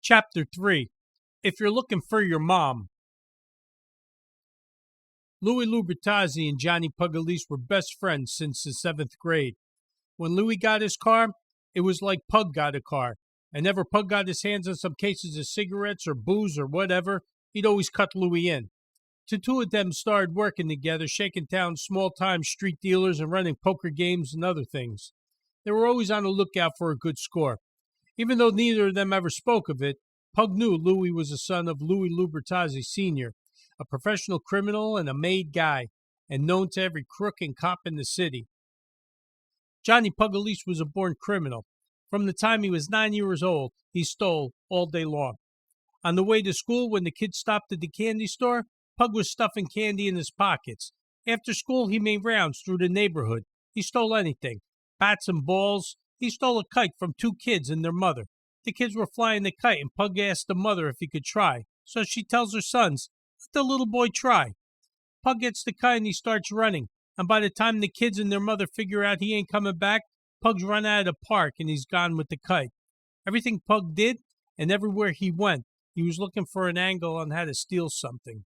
Chapter 3. If You're Looking for Your Mom. Louis Lubertazzi and Johnny Pugliese were best friends since the 7th grade. When Louis got his car, it was like Pug got a car. And never Pug got his hands on some cases of cigarettes or booze or whatever, he'd always cut Louis in. The two of them started working together, shaking down small-time street dealers and running poker games and other things. They were always on the lookout for a good score. Even though neither of them ever spoke of it, Pug knew Louis was the son of Louis Lubertazzi Sr., a professional criminal and a made guy, and known to every crook and cop in the city. Johnny Pugliese was a born criminal. From the time he was 9 years old, he stole all day long. On the way to school, when the kids stopped at the candy store, Pug was stuffing candy in his pockets. After school, he made rounds through the neighborhood. He stole anything, bats and balls. He stole a kite from two kids and their mother. The kids were flying the kite, and Pug asked the mother if he could try. So she tells her sons, "Let the little boy try." Pug gets the kite and he starts running. And by the time the kids and their mother figure out he ain't coming back, Pug's run out of the park and he's gone with the kite. Everything Pug did, and everywhere he went, he was looking for an angle on how to steal something.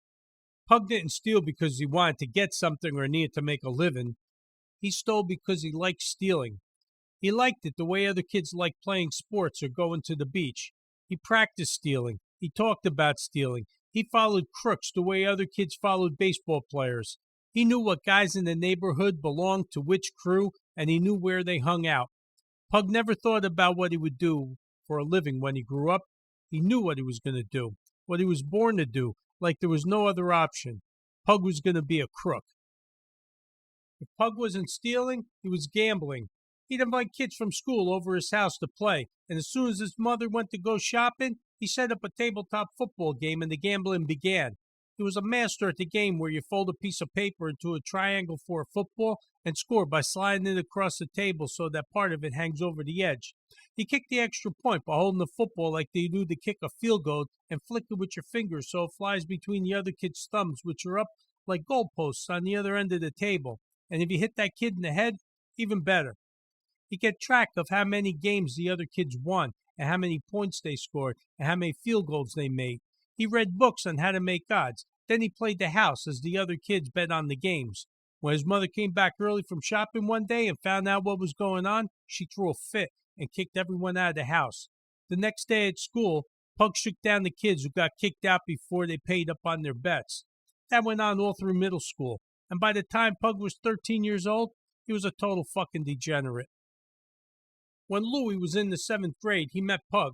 Pug didn't steal because he wanted to get something or needed to make a living. He stole because he liked stealing. He liked it the way other kids like playing sports or going to the beach. He practiced stealing. He talked about stealing. He followed crooks the way other kids followed baseball players. He knew what guys in the neighborhood belonged to which crew, and he knew where they hung out. Pug never thought about what he would do for a living when he grew up. He knew what he was going to do, what he was born to do, like there was no other option. Pug was going to be a crook. If Pug wasn't stealing, he was gambling. He'd invite kids from school over his house to play, and as soon as his mother went to go shopping, he set up a tabletop football game and the gambling began. He was a master at the game where you fold a piece of paper into a triangle for a football and score by sliding it across the table so that part of it hangs over the edge. You kick the extra point by holding the football like they do to kick a field goal and flick it with your fingers so it flies between the other kid's thumbs, which are up like goalposts on the other end of the table. And if you hit that kid in the head, even better. He kept track of how many games the other kids won, and how many points they scored, and how many field goals they made. He read books on how to make odds. Then he played the house as the other kids bet on the games. When his mother came back early from shopping one day and found out what was going on, she threw a fit and kicked everyone out of the house. The next day at school, Pug shook down the kids who got kicked out before they paid up on their bets. That went on all through middle school, and by the time Pug was 13 years old, he was a total fucking degenerate. When Louis was in the 7th grade, he met Pug.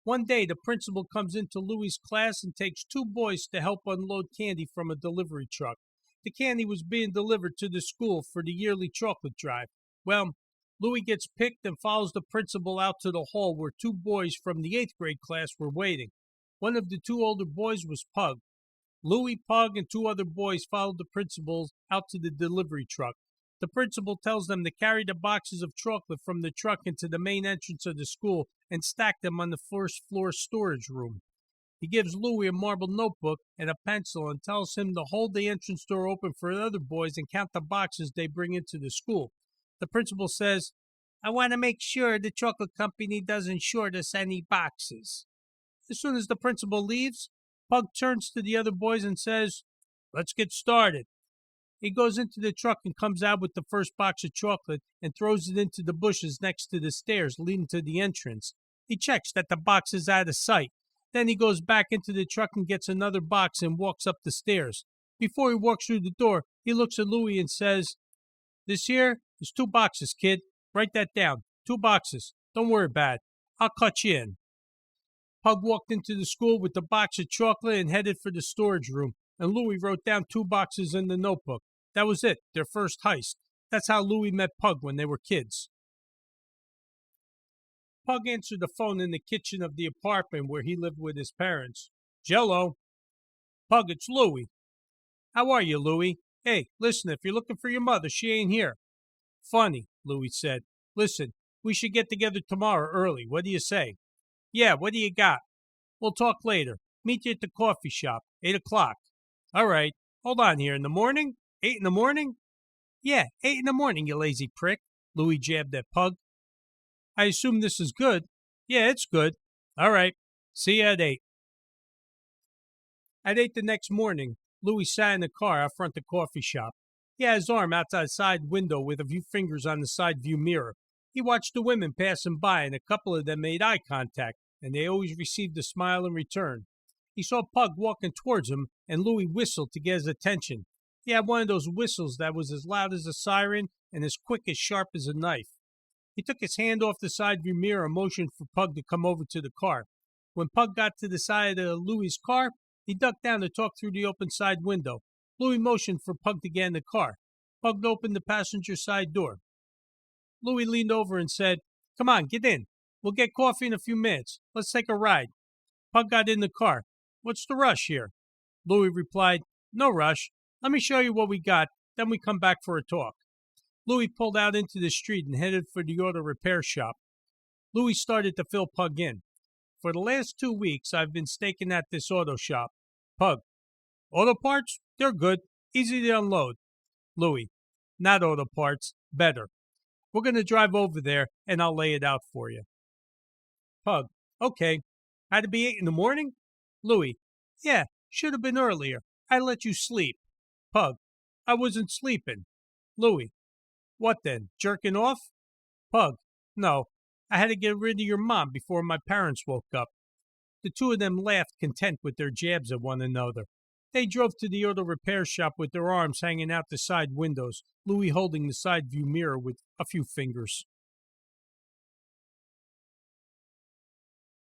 One day, the principal comes into Louis's class and takes two boys to help unload candy from a delivery truck. The candy was being delivered to the school for the yearly chocolate drive. Well, Louis gets picked and follows the principal out to the hall where two boys from the 8th grade class were waiting. One of the two older boys was Pug. Louis, Pug, and two other boys followed the principal out to the delivery truck. The principal tells them to carry the boxes of chocolate from the truck into the main entrance of the school and stack them on the first floor storage room. He gives Louis a marble notebook and a pencil and tells him to hold the entrance door open for the other boys and count the boxes they bring into the school. The principal says, "I want to make sure the chocolate company doesn't short us any boxes." As soon as the principal leaves, Pug turns to the other boys and says, "Let's get started." He goes into the truck and comes out with the first box of chocolate and throws it into the bushes next to the stairs leading to the entrance. He checks that the box is out of sight. Then he goes back into the truck and gets another box and walks up the stairs. Before he walks through the door, he looks at Louis and says, "This here is 2 boxes, kid. Write that down. 2 boxes. Don't worry about it. I'll cut you in." Pug walked into the school with the box of chocolate and headed for the storage room, and Louis wrote down 2 boxes in the notebook. That was it, their first heist. That's how Louis met Pug when they were kids. Pug answered the phone in the kitchen of the apartment where he lived with his parents. "Jello." "Pug, it's Louis." "How are you, Louis? Hey, listen, if you're looking for your mother, she ain't here." "Funny," Louis said. "Listen, we should get together tomorrow early. What do you say?" "Yeah, what do you got?" "We'll talk later. Meet you at the coffee shop, 8 o'clock. "All right. Hold on here. In the morning? 8 in the morning?" "Yeah, 8 in the morning, you lazy prick," Louis jabbed at Pug. "I assume this is good." "Yeah, it's good." "All right. See you at 8. At 8 the next morning, Louis sat in the car out front the coffee shop. He had his arm outside the side window with a few fingers on the side view mirror. He watched the women passing by, and a couple of them made eye contact, and they always received a smile in return. He saw Pug walking towards him, and Louis whistled to get his attention. He had one of those whistles that was as loud as a siren and as quick as sharp as a knife. He took his hand off the side view mirror and motioned for Pug to come over to the car. When Pug got to the side of Louis's car, he ducked down to talk through the open side window. Louis motioned for Pug to get in the car. Pug opened the passenger side door. Louis leaned over and said, "Come on, get in. We'll get coffee in a few minutes. Let's take a ride." Pug got in the car. "What's the rush here?" Louis replied, "No rush. Let me show you what we got, then we come back for a talk." Louis pulled out into the street and headed for the auto repair shop. Louis started to fill Pug in. "For the last 2 weeks, I've been staking at this auto shop." Pug, "Auto parts? They're good. Easy to unload." Louis, "Not auto parts. Better. We're going to drive over there, and I'll lay it out for you." Pug, "Okay. Had to be 8 in the morning?" Louis, "Yeah, should have been earlier. I let you sleep." Pug, "I wasn't sleeping." Louis, "What then, jerking off?" Pug, "No, I had to get rid of your mom before my parents woke up." The two of them laughed, content with their jabs at one another. They drove to the auto repair shop with their arms hanging out the side windows, Louis holding the side view mirror with a few fingers.